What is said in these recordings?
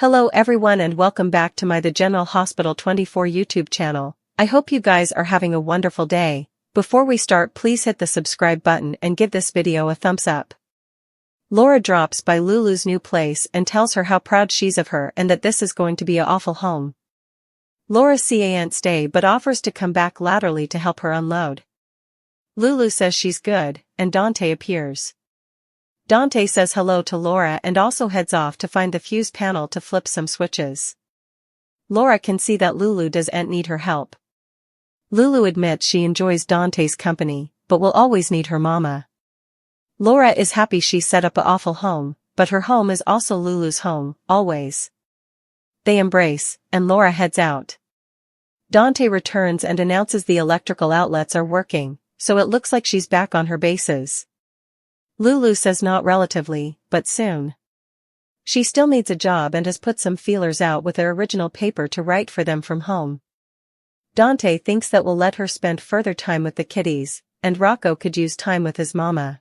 Hello everyone and welcome back to my The General Hospital 24 YouTube channel. I hope you guys are having a wonderful day. Before we start, please hit the subscribe button and give this video a thumbs up. Laura drops by Lulu's new place and tells her how proud she's of her and that this is going to be an awful home. Laura can't stay but offers to come back laterally to help her unload. Lulu says she's good, and Dante appears. Dante says hello to Laura and also heads off to find the fuse panel to flip some switches. Laura can see that Lulu doesn't need her help. Lulu admits she enjoys Dante's company, but will always need her mama. Laura is happy she set up an awful home, but her home is also Lulu's home, always. They embrace, and Laura heads out. Dante returns and announces the electrical outlets are working, so it looks like she's back on her bases. Lulu says not relatively, but soon. She still needs a job and has put some feelers out with her original paper to write for them from home. Dante thinks that will let her spend further time with the kiddies, and Rocco could use time with his mama.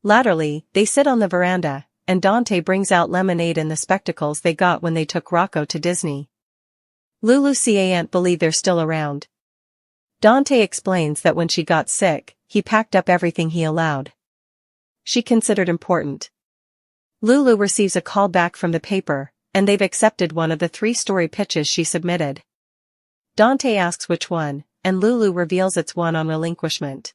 Latterly, they sit on the veranda, and Dante brings out lemonade and the spectacles they got when they took Rocco to Disney. Lulu can't believe they're still around. Dante explains that when she got sick, he packed up everything he allowed. She considered important. Lulu receives a call back from the paper, and they've accepted one of the 3-story pitches she submitted. Dante asks which one, and Lulu reveals it's one on relinquishment.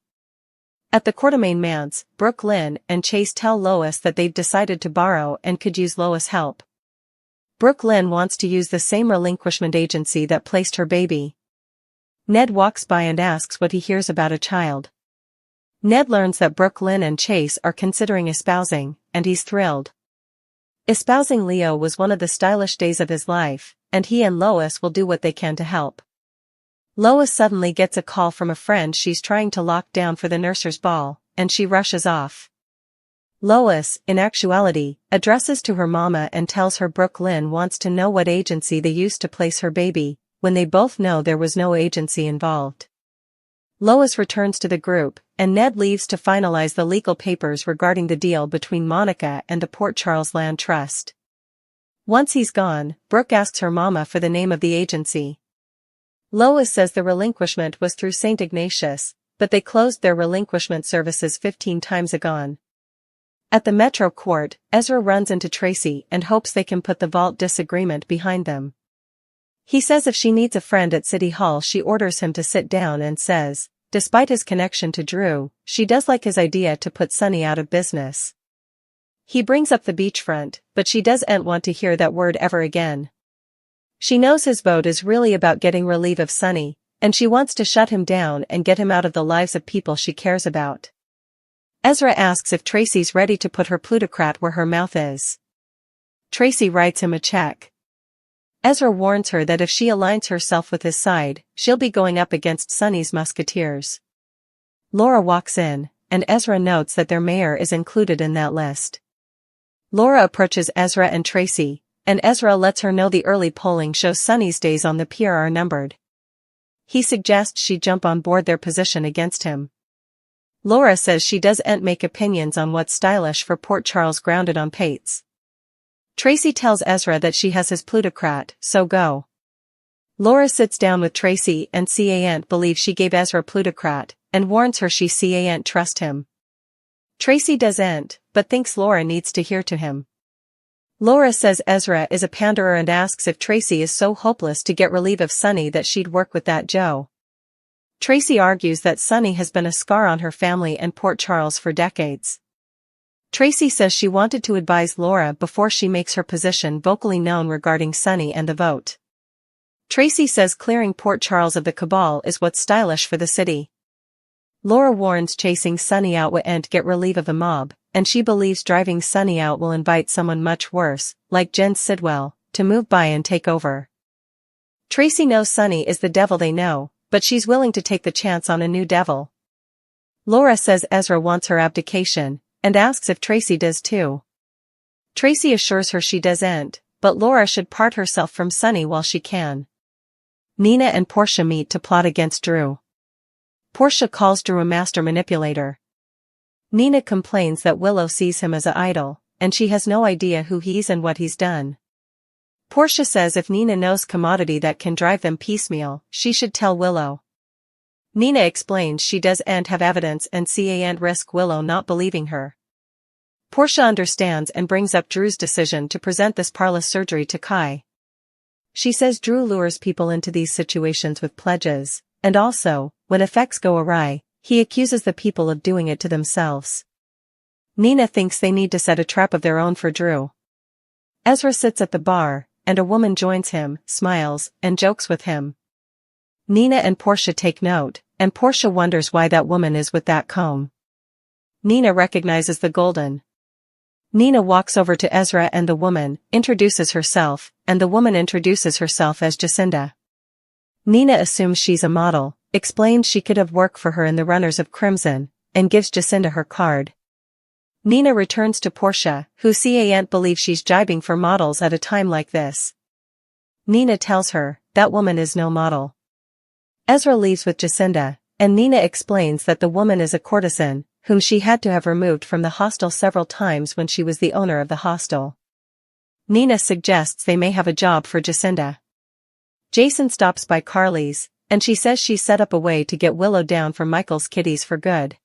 At the Quartermain manse, Brooke Lynn and Chase tell Lois that they've decided to borrow and could use Lois' help. Brooke Lynn wants to use the same relinquishment agency that placed her baby. Ned walks by and asks what he hears about a child. Ned learns that Brooke Lynn and Chase are considering espousing, and he's thrilled. Espousing Leo was one of the stylish days of his life, and he and Lois will do what they can to help. Lois suddenly gets a call from a friend she's trying to lock down for the nurser's ball, and she rushes off. Lois, in actuality, addresses to her mama and tells her Brooke Lynn wants to know what agency they used to place her baby, when they both know there was no agency involved. Lois returns to the group, and Ned leaves to finalize the legal papers regarding the deal between Monica and the Port Charles Land Trust. Once he's gone, Brooke asks her mama for the name of the agency. Lois says the relinquishment was through St. Ignatius, but they closed their relinquishment services 15 times agone. At the Metro Court, Ezra runs into Tracy and hopes they can put the vault disagreement behind them. He says if she needs a friend at City Hall she orders him to sit down and says, despite his connection to Drew, she does like his idea to put Sunny out of business. He brings up the beachfront, but she doesn't want to hear that word ever again. She knows his vote is really about getting relief of Sunny, and she wants to shut him down and get him out of the lives of people she cares about. Ezra asks if Tracy's ready to put her plutocrat where her mouth is. Tracy writes him a check. Ezra warns her that if she aligns herself with his side, she'll be going up against Sunny's musketeers. Laura walks in, and Ezra notes that their mayor is included in that list. Laura approaches Ezra and Tracy, and Ezra lets her know the early polling shows Sunny's days on the pier are numbered. He suggests she jump on board their position against him. Laura says she doesn't make opinions on what's stylish for Port Charles grounded on Pates. Tracy tells Ezra that she has his plutocrat, so go. Laura sits down with Tracy and can't believe she gave Ezra plutocrat, and warns her she can't trust him. Tracy doesn't, but thinks Laura needs to hear to him. Laura says Ezra is a panderer and asks if Tracy is so hopeless to get relief of Sunny that she'd work with that Joe. Tracy argues that Sunny has been a scar on her family and Port Charles for decades. Tracy says she wanted to advise Laura before she makes her position vocally known regarding Sunny and the vote. Tracy says clearing Port Charles of the cabal is what's stylish for the city. Laura warns chasing Sunny out won't get relief of a mob, and she believes driving Sunny out will invite someone much worse, like Jen Sidwell, to move by and take over. Tracy knows Sunny is the devil they know, but she's willing to take the chance on a new devil. Laura says Ezra wants her abdication, and asks if Tracy does too. Tracy assures her she doesn't, but Laura should part herself from Sunny while she can. Nina and Portia meet to plot against Drew. Portia calls Drew a master manipulator. Nina complains that Willow sees him as an idol, and she has no idea who he is and what he's done. Portia says if Nina knows commodity that can drive them piecemeal, she should tell Willow. Nina explains she doesn't have evidence and can't risk Willow not believing her. Portia understands and brings up Drew's decision to present this parlous surgery to Kai. She says Drew lures people into these situations with pledges, and also, when effects go awry, he accuses the people of doing it to themselves. Nina thinks they need to set a trap of their own for Drew. Ezra sits at the bar, and a woman joins him, smiles, and jokes with him. Nina and Portia take note, and Portia wonders why that woman is with that comb. Nina recognizes the golden. Nina walks over to Ezra and the woman, introduces herself, and the woman introduces herself as Jacinda. Nina assumes she's a model, explains she could have worked for her in the runners of Crimson, and gives Jacinda her card. Nina returns to Portia, who can't believe she's jibing for models at a time like this. Nina tells her, that woman is no model. Ezra leaves with Jacinda, and Nina explains that the woman is a courtesan, whom she had to have removed from the hostel several times when she was the owner of the hostel. Nina suggests they may have a job for Jacinda. Jason stops by Carly's, and she says she's set up a way to get Willow down from Michael's kitties for good.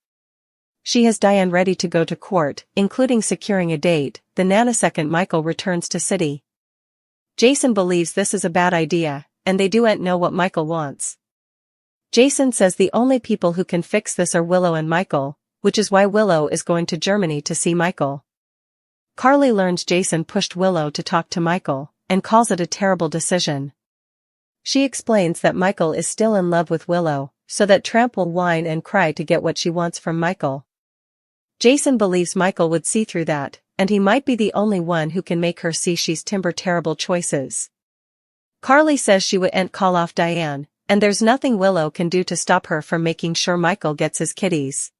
She has Diane ready to go to court, including securing a date, the nanosecond Michael returns to city. Jason believes this is a bad idea, and they don't know what Michael wants. Jason says the only people who can fix this are Willow and Michael, which is why Willow is going to Germany to see Michael. Carly learns Jason pushed Willow to talk to Michael, and calls it a terrible decision. She explains that Michael is still in love with Willow, so that Tramp will whine and cry to get what she wants from Michael. Jason believes Michael would see through that, and he might be the only one who can make her see she's timber terrible choices. Carly says she wouldn't call off Diane, and there's nothing Willow can do to stop her from making sure Michael gets his kitties.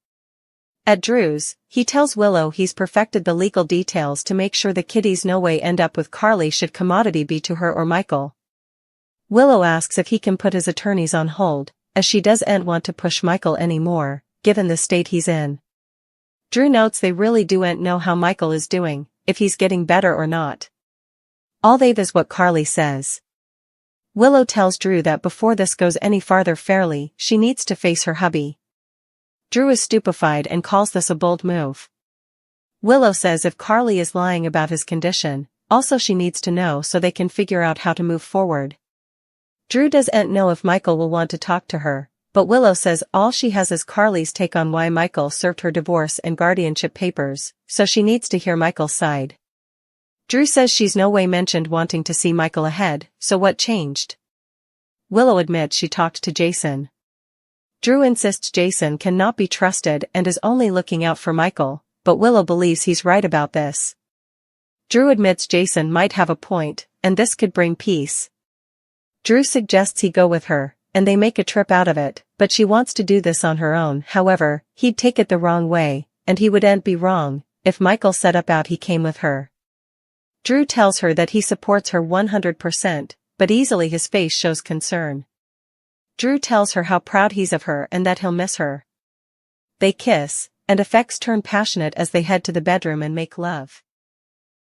At Drew's, he tells Willow he's perfected the legal details to make sure the kitties no way end up with Carly should commodity be to her or Michael. Willow asks if he can put his attorneys on hold, as she doesn't want to push Michael anymore, given the state he's in. Drew notes they really don't know how Michael is doing, if he's getting better or not. All they've is what Carly says. Willow tells Drew that before this goes any farther fairly, she needs to face her hubby. Drew is stupefied and calls this a bold move. Willow says if Carly is lying about his condition, also she needs to know so they can figure out how to move forward. Drew doesn't know if Michael will want to talk to her, but Willow says all she has is Carly's take on why Michael served her divorce and guardianship papers, so she needs to hear Michael's side. Drew says she's no way mentioned wanting to see Michael ahead, so what changed? Willow admits she talked to Jason. Drew insists Jason cannot be trusted and is only looking out for Michael, but Willow believes he's right about this. Drew admits Jason might have a point, and this could bring peace. Drew suggests he go with her, and they make a trip out of it, but she wants to do this on her own. However, he'd take it the wrong way, and he wouldn't be wrong if Michael set up he came with her. Drew tells her that he supports her 100%, but easily his face shows concern. Drew tells her how proud he's of her and that he'll miss her. They kiss, and effects turn passionate as they head to the bedroom and make love.